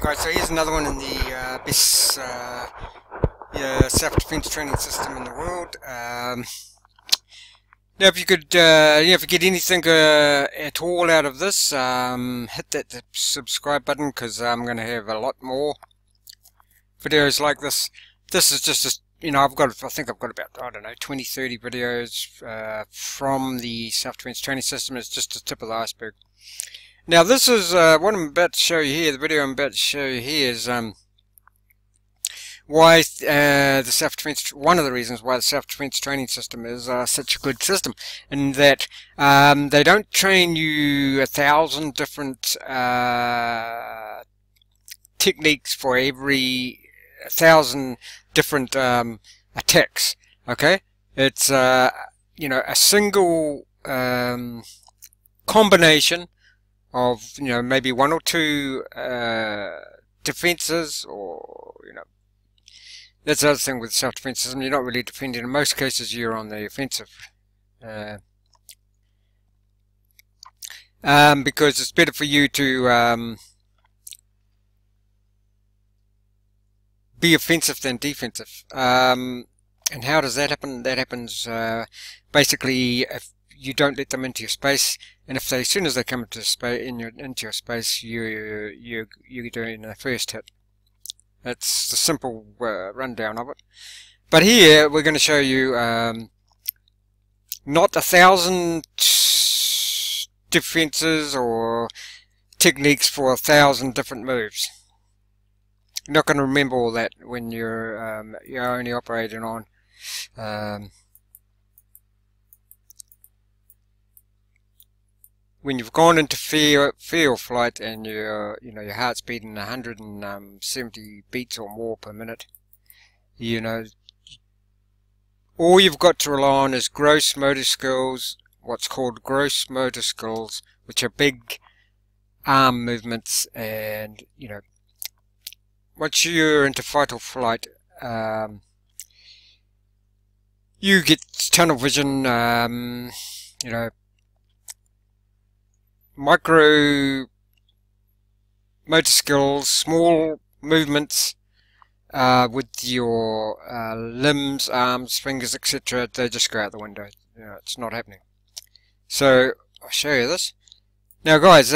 Guys, so here's another one in the best self-defense training system in the world. Now, if you could, if you get anything at all out of this, hit that subscribe button, because I'm going to have a lot more videos like this. This is just I think I've got about, I don't know, 20-30 videos from the self-defense training system. It's just the tip of the iceberg. Now, this is what I'm about to show you here. The video I'm about to show you here is why the self-defense. One of the reasons why the self-defense training system is such a good system, in that they don't train you 1,000 different techniques for every 1,000 different attacks. Okay, it's a single combination of maybe one or two defenses, or that's the other thing with self-defense system. You're not really defending. In most cases, you're on the offensive, because it's better for you to be offensive than defensive. And how does that happen? That happens basically if you don't let them into your space, and if they, as soon as they come into your space, you're doing the first hit. That's the simple rundown of it. But here we're going to show you not 1,000 defenses or techniques for 1,000 different moves. You're not going to remember all that when you're only operating on when you've gone into fear or flight, and your heart's beating 170 beats or more per minute. All you've got to rely on is gross motor skills, what's called gross motor skills, which are big arm movements. And once you're into fight or flight, you get tunnel vision, micro motor skills, small movements with your limbs, arms, fingers, etc. They just go out the window. It's not happening. So I'll show you this. Now, guys,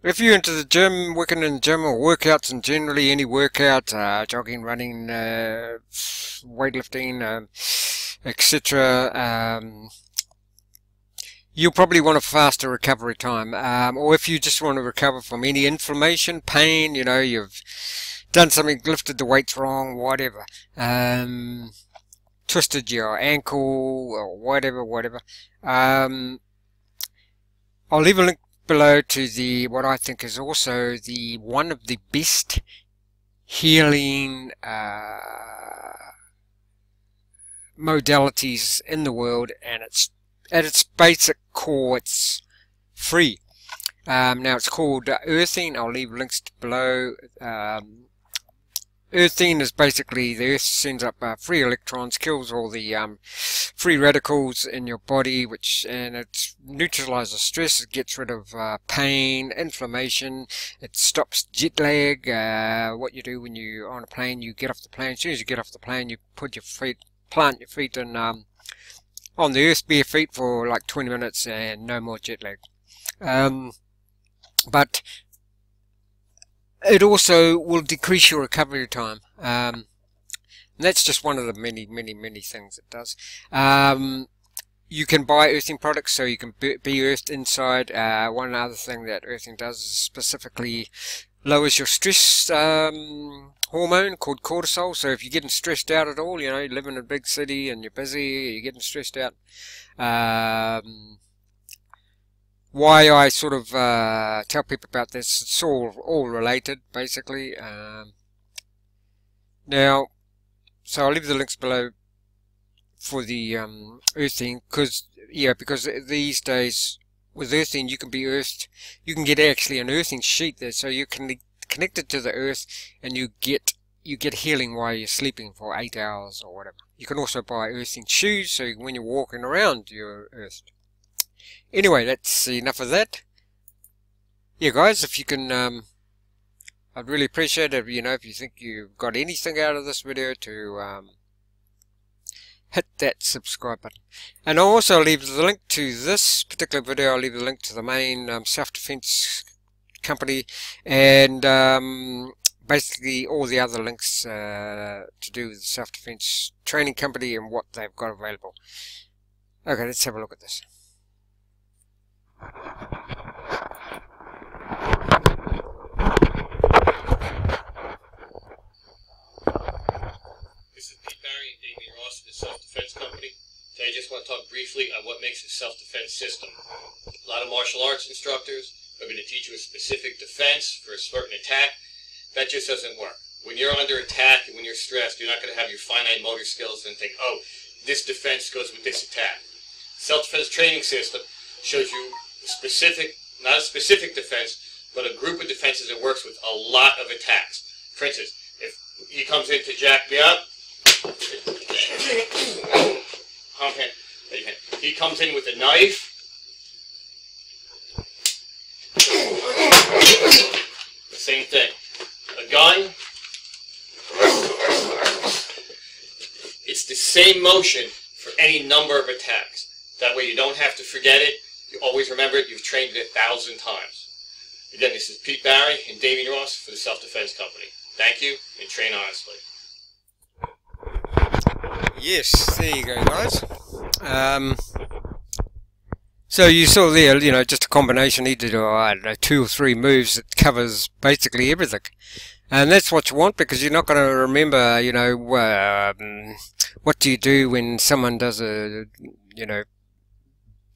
if you're into the gym, working in the gym, or workouts, and generally any workout, jogging, running, weightlifting, etc., you'll probably want a faster recovery time, or if you just want to recover from any inflammation, pain, you've done something, lifted the weights wrong, whatever, twisted your ankle or whatever. I'll leave a link below to what I think is also one of the best healing modalities in the world, and it's at its basic core, it's free. Now, it's called earthing. I'll leave links below. Earthing is basically the earth sends up free electrons, kills all the free radicals in your body, and it neutralizes stress. It gets rid of pain, inflammation. It stops jet lag. What you do when you're on a plane, you get off the plane. As soon as you get off the plane, you plant your feet in on the earth, bare feet, for like 20 minutes, and no more jet lag. But it also will decrease your recovery time. And that's just one of the many things it does. You can buy earthing products, so you can be earthed inside. One other thing that earthing does is specifically lowers your stress hormone called cortisol. So if you're getting stressed out at all, you live in a big city and you're busy, you're getting stressed out. Why I sort of tell people about this, it's all related, basically. Now, so I'll leave the links below for the earthing, because these days with earthing, you can be earthed. You can get actually an earthing sheet there, so you can connect it to the earth, and you get healing while you're sleeping for 8 hours or whatever. You can also buy earthing shoes, so when you're walking around, you're earthed. Anyway, that's enough of that. Yeah, guys, if you can, I'd really appreciate it, if you think you've got anything out of this video, to hit that subscribe button. And I'll also leave the link to this particular video. I'll leave the link to the main self-defense company, and basically all the other links to do with the self-defense training company and what they've got available. Okay, let's have a look at this. This is Pete Barry and Damien Ross of the Self-Defense Company. Today I just want to talk briefly on what makes a self-defense system. A lot of martial arts instructors are going to teach you a specific defense for a certain attack. That just doesn't work. When you're under attack and when you're stressed, you're not going to have your finite motor skills and think, oh, this defense goes with this attack. Self-defense training system shows you specific, not a specific defense, but a group of defenses that works with a lot of attacks. For instance, if he comes in to jack me up, he comes in with a knife, the same thing. A gun, it's the same motion for any number of attacks. That way you don't have to forget it. You always remember it. You've trained it 1,000 times. Again, this is Pete Barry and Damien Ross for the Self-Defense Company. Thank you, and train honestly. Yes, there you go, guys. So you saw there, just a combination, either, I don't know, 2 or 3 moves that covers basically everything. And that's what you want, because you're not going to remember, what do you do when someone does a,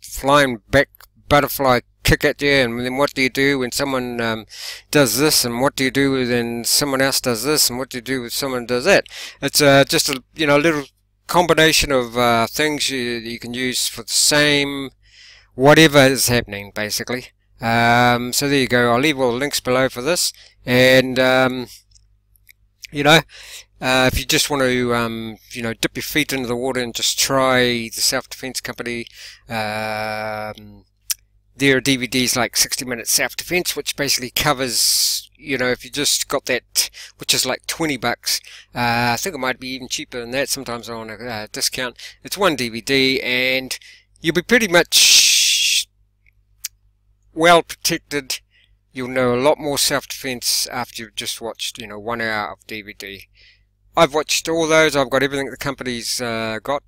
flying back butterfly kick at you, and then what do you do when someone does this, and what do you do when someone else does this, and what do you do when someone does that. It's just a little combination of things you can use for the same whatever is happening, basically. So there you go. I'll leave all the links below for this, and if you just want to dip your feet into the water and just try the Self-Defense Company, there are DVDs like 60-minute self-defense, which basically covers, if you just got that, which is like $20. I think it might be even cheaper than that. Sometimes they're on a discount. It's one DVD, and you'll be pretty much well protected. You'll know a lot more self-defense after you've just watched, 1 hour of DVD. I've watched all those. I've got everything the company's got,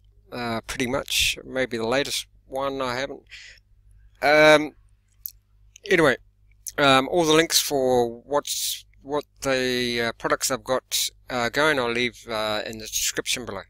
pretty much. Maybe the latest one I haven't. Anyway, all the links for what the products I've got going, I'll leave in the description below.